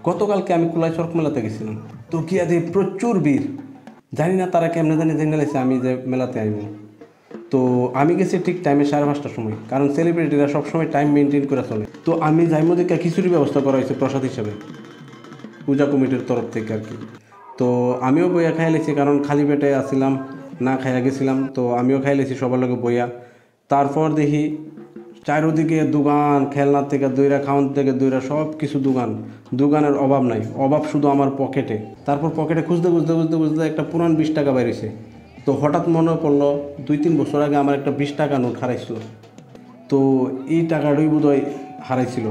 গতকালকে আমি কুলাই চরক মেলাতে গেছিলাম, তো গিয়া দিয়ে প্রচুর ভিড়। জানি না তারা কেমনে জেনে লেছে আমি যে মেলাতে আইব। তো আমি গেছি ঠিক টাইমে 5:30টার সময়, কারণ সেলিব্রিটিরা সবসময় টাইম মেনটেন করে চলে। তো আমি যাই মধ্যে খিচুড়ি ব্যবস্থা করা হয়েছে প্রসাদ হিসাবে পূজা কমিটির তরফ থেকে আর কি। তো আমিও বইয়া খাই লেছি, কারণ খালি পেটে আসছিলাম, না খাইয়া গেছিলাম। তো আমিও খাই লেছি সবার লোকে বইয়া। তারপর দেখি চারিদিকে দোকান, খেলনার থেকে দইরা, খাওয়ান থেকে দইরা, সব কিছু দোকানের অভাব নাই, অভাব শুধু আমার পকেটে। তারপর পকেটে খুঁজতে খুঁজতে খুঁজতে খুঁজতে একটা পুরান 20 টাকা বেরিয়েছে। তো হঠাৎ মনে পড়লো 2-3 বছর আগে আমার একটা 20 টাকা নোট হারাইছিল। তো এই টাকাটাই বোধহয় হারাইছিল।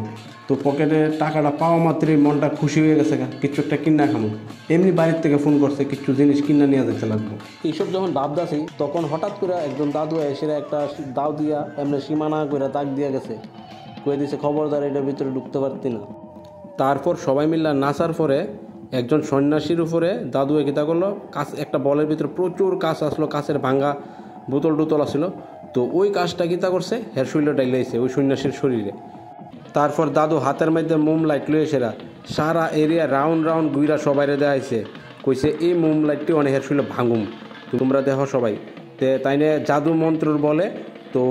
তো পকেটে টাকাটা পাওয়া মাত্রই মনটা খুশি হয়ে গেছে, কিছু একটা কিনা খামো। এমনি বাড়ির থেকে ফোন করছে কিছু জিনিস কিনা নিয়ে যেতে লাগবো। এইসব যখন ভাবতেছি তখন হঠাৎ করে একজন দাদু এসে একটা দাও দিয়া এমনি সীমানা করে দাগ দিয়া গেছে, কয়ে দিছে খবরদার এটার ভিতরে ঢুকতে পারতি না। তারপর সবাই মিলে নাচার পরে একজন সন্ন্যাসীর উপরে দাদু কিতা করলো, কাছ একটা বলের ভিতরে প্রচুর কাছ আসলো, কাছের ভাঙ্গা বোতল টোতল আসলো। তো ওই কাজটা কিতা করছে, হের শরীরে ডাইলাইছে ওই সন্ন্যাসীর শরীরে। তারপর দাদু হাতের মধ্যে মোম লাইট লয়ে সেরা সারা এরিয়া রাউন্ড রাউন্ড ঘুরা সবাইরে দেখাইছে, কইছে এই মোম লাইটটি অনেক হের শরীরে ভাঙুম, তোমরা দেখো সবাই। তে তাই নিয়ে জাদু মন্ত্রর বলে তো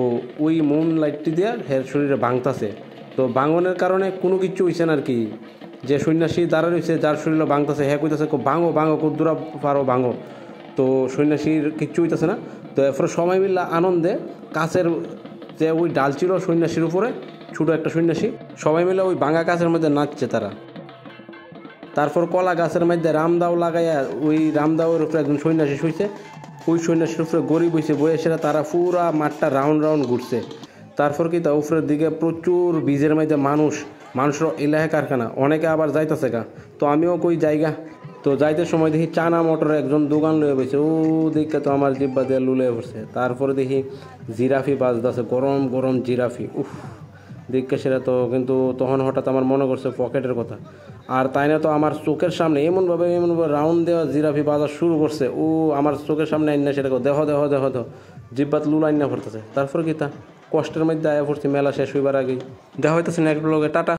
ওই মোম লাইটটি দিয়ে হের শরীরে ভাঙতাছে। তো ভাঙনের কারণে কোনো কিছু হইছে না আর কি। যে সন্ন্যাসী দাঁড়া রয়েছে, যার শরীরে ভাঙতেছে, হ্যাঁ কইতেছে ভাঙো ভাঙো কুদ্দুরা পারো ভাঙো। তো সন্ন্যাসীর কিচ্ছু হইতেছে না। তো এরপরে সবাই মিলে আনন্দে কাছের যে ওই ডাল ছিল সন্ন্যাসীর উপরে, ছোটো একটা সন্ন্যাসী, সবাই মিলে ওই ভাঙা গাছের মধ্যে নাচছে তারা। তারপর কলা গাছের মধ্যে রামদাও লাগাইয়া ওই রামদাওয়ের উপরে একজন সন্ন্যাসী শুইছে, ওই সন্ন্যাসীর উপরে গরিব হয়েছে বয়ে সেরা তারা পুরা মাঠটা রাউন্ড রাউন্ড ঘুরছে। তারপর কি তা উপরের দিকে প্রচুর বীজের মধ্যে মানুষের এলাকা কারখানা, অনেকে আবার যাইতেছে গা। তো আমিও কই জায়গা। তো যাইতে সময় দেখি চানা মোটরে একজন দোকান লয়ে বসে, ও দেখে তো আমার জিব্বা দিয়ে লুলে পড়ছে। তারপরে দেখি জিরাফি বাজতেছে, গরম গরম জিরাফি, উফ দেখে সেটা। তো কিন্তু তখন হঠাৎ আমার মনে করছে পকেটের কথা। আর তাই না, তো আমার চোখের সামনে এমনভাবে রাউন্ড দেওয়া জিরাফি বাজা শুরু করছে, ও আমার চোখের সামনে আইন না সেটা দেহ দেহ দেহ দেহ জিব্বাত লুল আইন না পড়তেছে। তারপরে কি তা কষ্টের মধ্যে আয়া পড়ছি মেলা শেষ হইবার আগেই। দেখা হইতেছে না এক লোকে টাটা।